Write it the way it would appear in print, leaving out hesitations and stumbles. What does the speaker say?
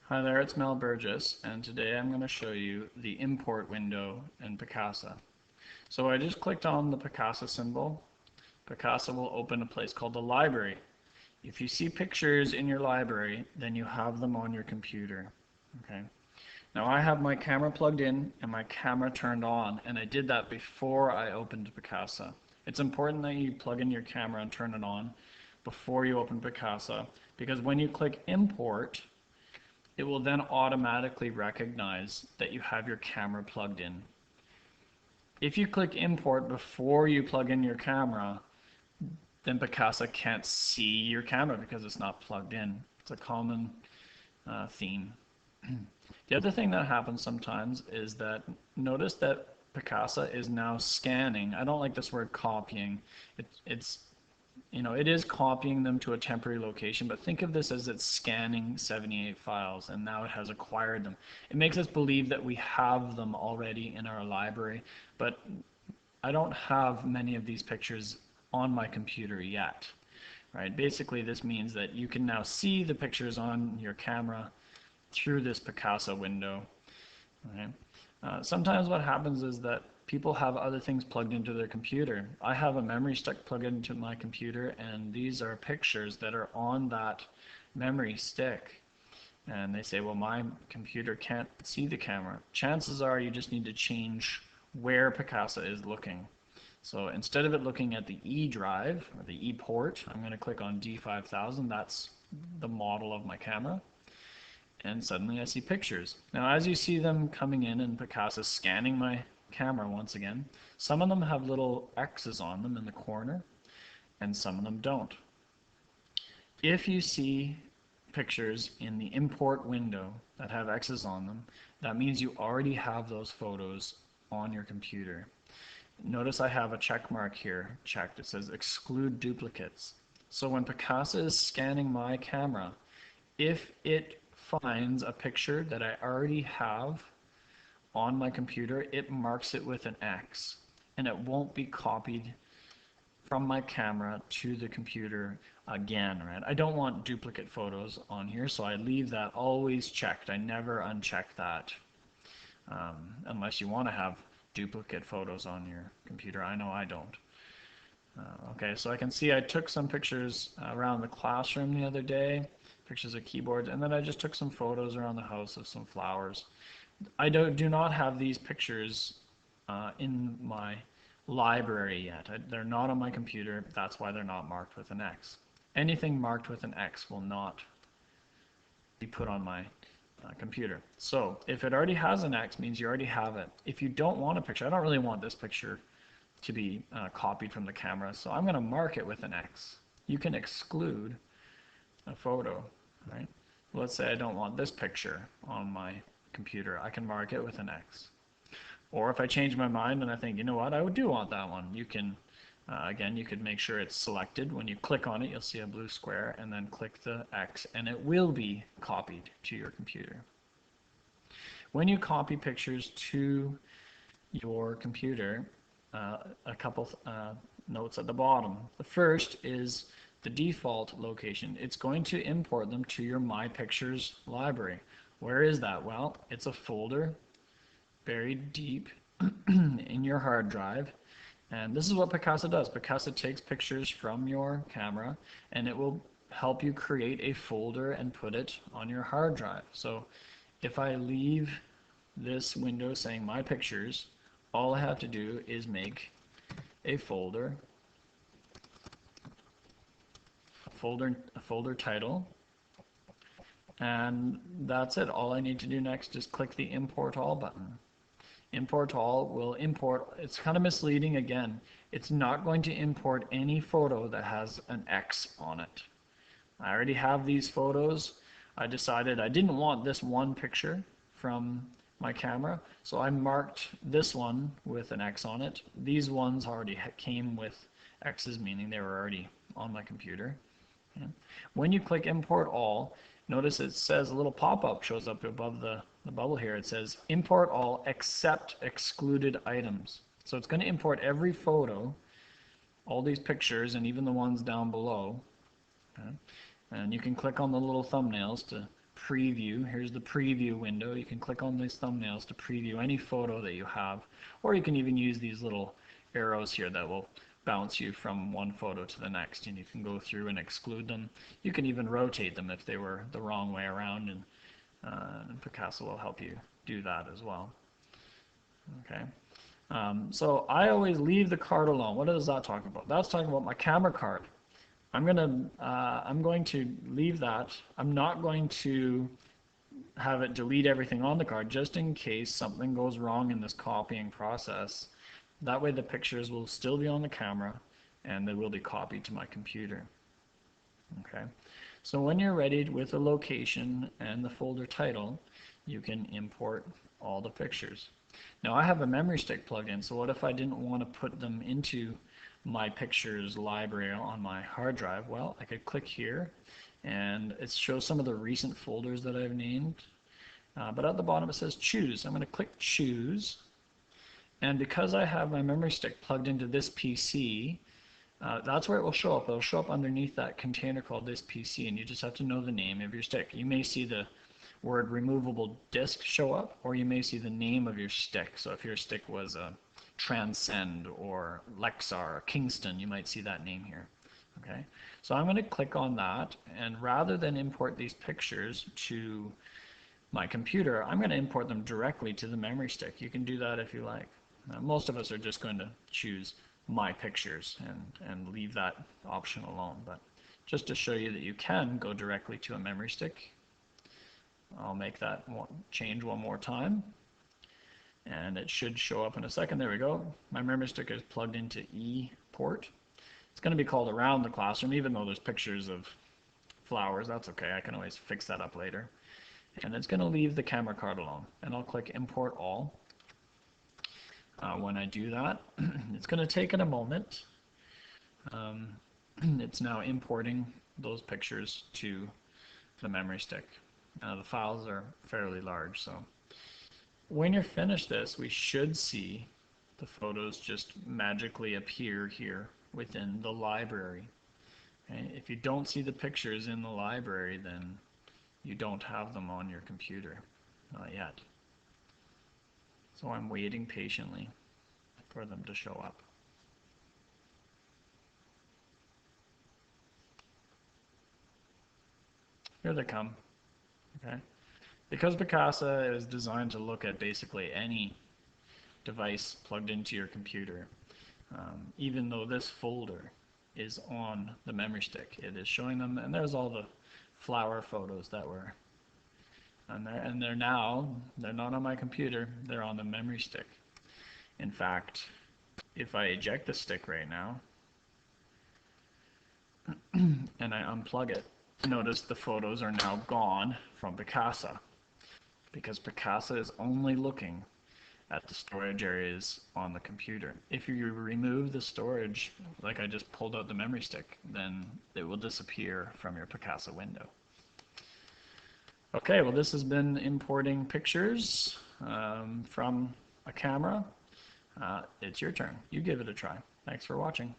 Hi there, it's Mel Burgess, and today I'm going to show you the import window in Picasa. So I just clicked on the Picasa symbol. Picasa will open a place called the library. If you see pictures in your library, then you have them on your computer. Okay. Now I have my camera plugged in and my camera turned on, and I did that before I opened Picasa. It's important that you plug in your camera and turn it on before you open Picasa, because when you click import, it will then automatically recognize that you have your camera plugged in. If you click import before you plug in your camera, then Picasa can't see your camera because it's not plugged in. It's a common theme. The other thing that happens sometimes is that notice that Picasa is now scanning. I don't like this word copying. It is copying them to a temporary location, but think of this as it's scanning 78 files, and now it has acquired them. It makes us believe that we have them already in our library, but I don't have many of these pictures on my computer yet. Right? Basically, this means that you can now see the pictures on your camera through this Picasa window. Okay? Sometimes what happens is that people have other things plugged into their computer. I have a memory stick plugged into my computer, and these are pictures that are on that memory stick. And they say, well, my computer can't see the camera. Chances are you just need to change where Picasa is looking. So instead of it looking at the E drive, or the E port, I'm going to click on D5000. That's the model of my camera. And suddenly I see pictures. Now as you see them coming in and Picasa scanning my camera once again, some of them have little X's on them in the corner and some of them don't. If you see pictures in the import window that have X's on them, that means you already have those photos on your computer. Notice I have a check mark here checked. It says exclude duplicates. So when Picasa is scanning my camera, if it finds a picture that I already have on my computer, it marks it with an X, and it won't be copied from my camera to the computer again, right? I don't want duplicate photos on here, so I leave that always checked. I never uncheck that unless you want to have duplicate photos on your computer. I know I don't. Okay, so I can see I took some pictures around the classroom the other day, pictures of keyboards, and then I just took some photos around the house of some flowers. I do not have these pictures in my library yet. They're not on my computer. That's why they're not marked with an X. Anything marked with an X will not be put on my computer. So if it already has an X, means you already have it. If you don't want a picture, I don't really want this picture to be copied from the camera, so I'm going to mark it with an X. You can exclude a photo, right? Let's say I don't want this picture on my computer. I can mark it with an X. Or if I change my mind and I think, you know what, I do want that one, you can, again, you could make sure it's selected. When you click on it, you'll see a blue square, and then click the X, and it will be copied to your computer. When you copy pictures to your computer, a couple notes at the bottom. The first is the default location. It's going to import them to your My Pictures library. Where is that? Well, it's a folder buried deep in your hard drive. And this is what Picasa does. Picasa takes pictures from your camera, and it will help you create a folder and put it on your hard drive. So if I leave this window saying My Pictures, all I have to do is make a folder title, and that's it. All I need to do next is click the Import All button. Import All will import, it's kind of misleading again, it's not going to import any photo that has an X on it. I already have these photos. I decided I didn't want this one picture from my camera, so I marked this one with an X on it. These ones already came with X's, meaning they were already on my computer. Okay. When you click Import All, notice it says a little pop-up shows up above the bubble here. It says Import All except excluded items. So it's going to import every photo, all these pictures, and even the ones down below. Okay. And you can click on the little thumbnails to preview. Here's the preview window. You can click on these thumbnails to preview any photo that you have, or you can even use these little arrows here that will bounce you from one photo to the next, and you can go through and exclude them. You can even rotate them if they were the wrong way around, and Picasa will help you do that as well. Okay. So I always leave the card alone. What does that talk about? That's talking about my camera card. I'm going to leave that. I'm not going to have it delete everything on the card just in case something goes wrong in this copying process. That way the pictures will still be on the camera and they will be copied to my computer. Okay. So when you're ready with the location and the folder title, you can import all the pictures. Now I have a memory stick plugged in, so what if I didn't want to put them into my pictures library on my hard drive? Well, I could click here and it shows some of the recent folders that I've named, but at the bottom it says choose. I'm going to click choose, and because I have my memory stick plugged into this PC, that's where it will show up. It will show up underneath that container called this PC, and you just have to know the name of your stick. You may see the word removable disk show up, or you may see the name of your stick. So if your stick was a Transcend or Lexar or Kingston, you might see that name here. Okay, so I'm going to click on that, and rather than import these pictures to my computer, I'm going to import them directly to the memory stick. You can do that if you like. Most of us are just going to choose my pictures and leave that option alone, but just to show you that you can go directly to a memory stick, I'll make that change one more time, and it should show up in a second. There we go. My memory stick is plugged into E port. It's going to be called around the classroom, even though there's pictures of flowers. That's okay. I can always fix that up later. And it's going to leave the camera card alone, and I'll click import all. When I do that, it's going to take it a moment. It's now importing those pictures to the memory stick. The files are fairly large, so when you're finished this, we should see the photos just magically appear here within the library. Okay? If you don't see the pictures in the library, then you don't have them on your computer. Not yet. So I'm waiting patiently for them to show up. Here they come. Okay. Because Picasa is designed to look at basically any device plugged into your computer, even though this folder is on the memory stick, it is showing them, and there's all the flower photos that were on there, and they're not on my computer, they're on the memory stick. In fact, if I eject the stick right now and I unplug it, notice the photos are now gone from Picasa, because Picasa is only looking at the storage areas on the computer. If you remove the storage, like I just pulled out the memory stick, then it will disappear from your Picasa window. Okay, well this has been importing pictures from a camera. It's your turn. You give it a try. Thanks for watching.